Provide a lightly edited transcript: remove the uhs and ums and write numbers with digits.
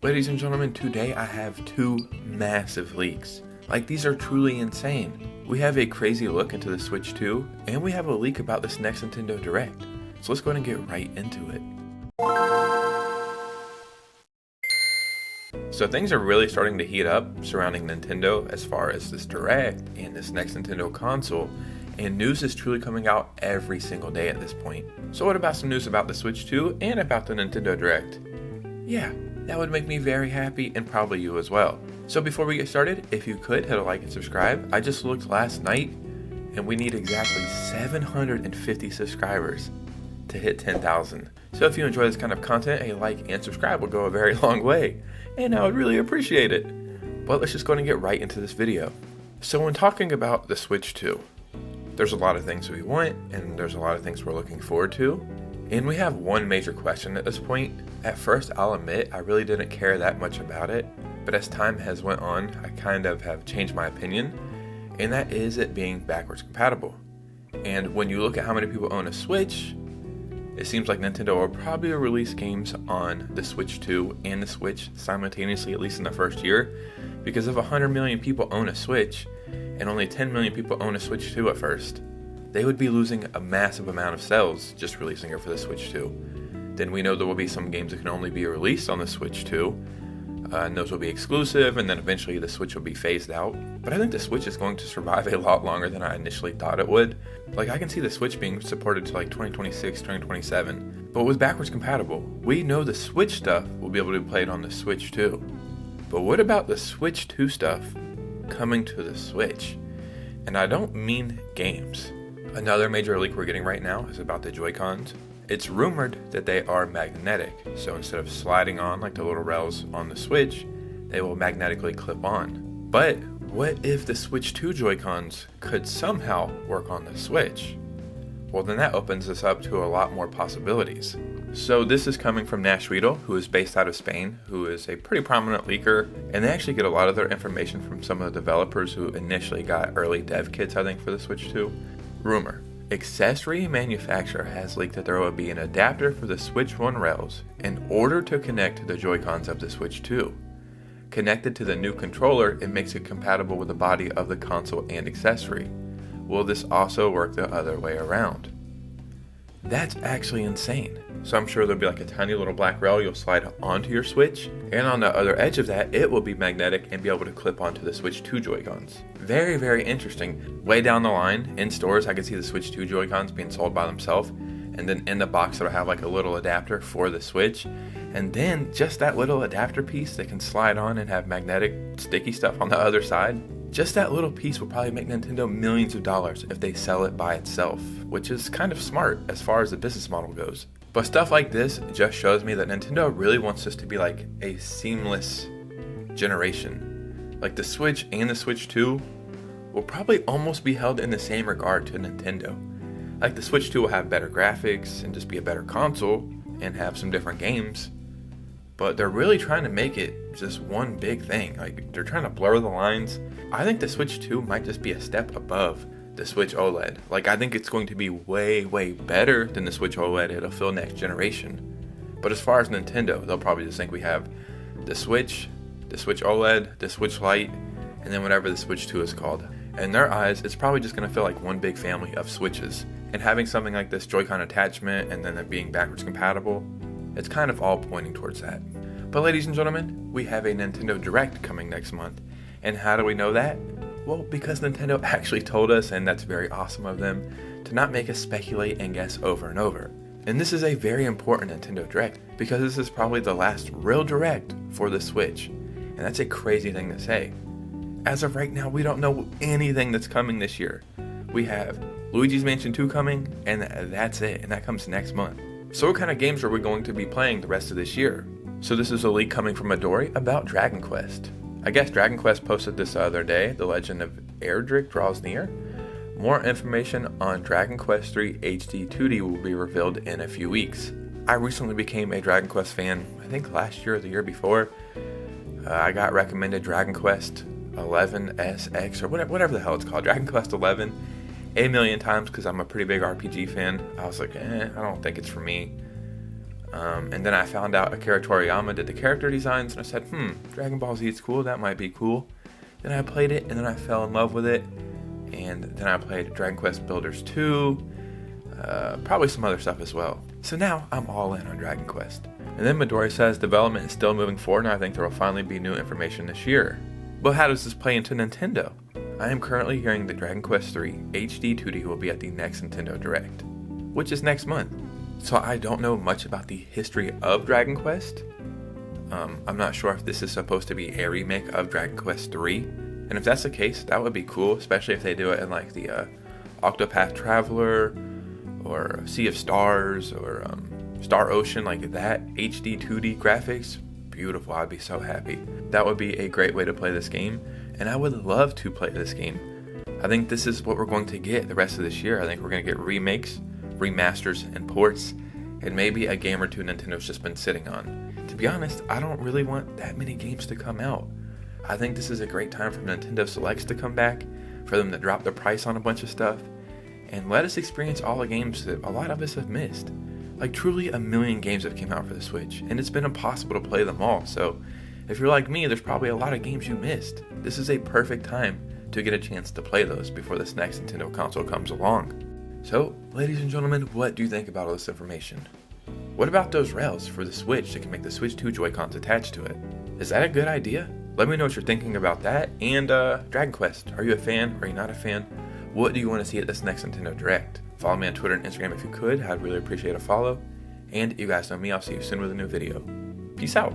Ladies and gentlemen, today I have two massive leaks. Like, these are truly insane. We have a crazy look into the Switch 2, and we have a leak about this next Nintendo Direct. So let's go ahead and get right into it. So things are really starting to heat up surrounding Nintendo as far as this Direct and this next Nintendo console, and news is truly coming out every single day at this point. So what about some news about the Switch 2 and about the Nintendo Direct? Yeah, that would make me very happy, and probably you as well. So before we get started, if you could hit a like and subscribe. I just looked last night and we need exactly 750 subscribers to hit 10,000. So if you enjoy this kind of content, a like and subscribe will go a very long way, and I would really appreciate it. But let's just go ahead and get right into this video. So when talking about the Switch 2, there's a lot of things we want, and there's a lot of things we're looking forward to. And we have one major question at this point. At first, I'll admit, I really didn't care that much about it, but as time has went on, I kind of have changed my opinion, and that is it being backwards compatible. And when you look at how many people own a Switch, it seems like Nintendo will probably release games on the Switch 2 and the Switch simultaneously, at least in the first year, because if 100 million people own a Switch, and only 10 million people own a Switch 2 at first, they would be losing a massive amount of sales just releasing it for the Switch 2. Then we know there will be some games that can only be released on the Switch 2, and those will be exclusive, and then eventually the Switch will be phased out. But I think the Switch is going to survive a lot longer than I initially thought it would. Like, I can see the Switch being supported to like 2026, 2027. But with backwards compatible, we know the Switch stuff will be able to be played on the Switch 2. But what about the Switch 2 stuff coming to the Switch? And I don't mean games. Another major leak we're getting right now is about the joycons. It's rumored that they are magnetic, so instead of sliding on like the little rails on the Switch, they will magnetically clip on. But what if the Switch 2 joycons could somehow work on the Switch? Well, then that opens us up to a lot more possibilities. So this is coming from Nash Riedel, who is based out of Spain, who is a pretty prominent leaker, and they actually get a lot of their information from some of the developers who initially got early dev kits, I think, for the Switch 2. Rumor: accessory manufacturer has leaked that there will be an adapter for the Switch 1 rails in order to connect the Joy-Cons of the Switch 2. Connected to the new controller, it makes it compatible with the body of the console and accessory. Will this also work the other way around? That's actually insane. So I'm sure there'll be like a tiny little black rail you'll slide onto your Switch, and on the other edge of that, it will be magnetic and be able to clip onto the Switch 2 Joy-Cons. Very, very interesting. Way down the line, in stores, I can see the Switch 2 Joy-Cons being sold by themselves, and then in the box it'll have like a little adapter for the Switch, and then just that little adapter piece that can slide on and have magnetic sticky stuff on the other side. Just that little piece will probably make Nintendo millions of dollars if they sell it by itself, which is kind of smart as far as the business model goes. But stuff like this just shows me that Nintendo really wants this to be like a seamless generation. Like, the Switch and the Switch 2 will probably almost be held in the same regard to Nintendo. Like, the Switch 2 will have better graphics and just be a better console and have some different games. But they're really trying to make it just one big thing. Like, they're trying to blur the lines. I think the Switch 2 might just be a step above the Switch OLED. Like, I think it's going to be way, way better than the Switch OLED. It'll feel next generation. But as far as Nintendo, they'll probably just think we have the Switch OLED, the Switch Lite, and then whatever the Switch 2 is called. In their eyes, it's probably just going to feel like one big family of Switches. And having something like this Joy-Con attachment and then it being backwards compatible, it's kind of all pointing towards that. But ladies and gentlemen, we have a Nintendo Direct coming next month. And how do we know that? Well, because Nintendo actually told us, and that's very awesome of them, to not make us speculate and guess over and over. And this is a very important Nintendo Direct, because this is probably the last real Direct for the Switch. And that's a crazy thing to say. As of right now, we don't know anything that's coming this year. We have Luigi's Mansion 2 coming, and that's it, and that comes next month. So what kind of games are we going to be playing the rest of this year? So this is a leak coming from Midori about Dragon Quest. I guess Dragon Quest posted this the other day, The Legend of Erdrick draws near. More information on Dragon Quest III HD 2D will be revealed in a few weeks. I recently became a Dragon Quest fan, I think last year or the year before. I got recommended Dragon Quest 11 SX, or whatever the hell it's called, Dragon Quest 11, a million times because I'm a pretty big RPG fan. I was like, I don't think it's for me. And then I found out Akira Toriyama did the character designs, and I said, Dragon Ball Z is cool, that might be cool. Then I played it, and then I fell in love with it. And then I played Dragon Quest Builders 2, probably some other stuff as well. So now I'm all in on Dragon Quest. And then Midori says development is still moving forward, and I think there will finally be new information this year. But how does this play into Nintendo? I am currently hearing that Dragon Quest III HD 2D will be at the next Nintendo Direct, which is next month. So I don't know much about the history of Dragon Quest. I'm not sure if this is supposed to be a remake of Dragon Quest III. And if that's the case, that would be cool, especially if they do it in like the Octopath Traveler or Sea of Stars or Star Ocean, like that HD 2D graphics. Beautiful, I'd be so happy. That would be a great way to play this game, and I would love to play this game. I think this is what we're going to get the rest of this year. I think we're going to get remakes, remasters, and ports, and maybe a game or two Nintendo's just been sitting on. To be honest, I don't really want that many games to come out. I think this is a great time for Nintendo Selects to come back, for them to drop the price on a bunch of stuff, and let us experience all the games that a lot of us have missed. Like, truly a million games have came out for the Switch, and it's been impossible to play them all, so if you're like me, there's probably a lot of games you missed. This is a perfect time to get a chance to play those before this next Nintendo console comes along. So, ladies and gentlemen, what do you think about all this information? What about those rails for the Switch that can make the Switch 2 Joy-Cons attached to it? Is that a good idea? Let me know what you're thinking about that, and Dragon Quest, are you a fan, are you not a fan? What do you want to see at this next Nintendo Direct? Follow me on Twitter and Instagram if you could, I'd really appreciate a follow. And you guys know me, I'll see you soon with a new video. Peace out.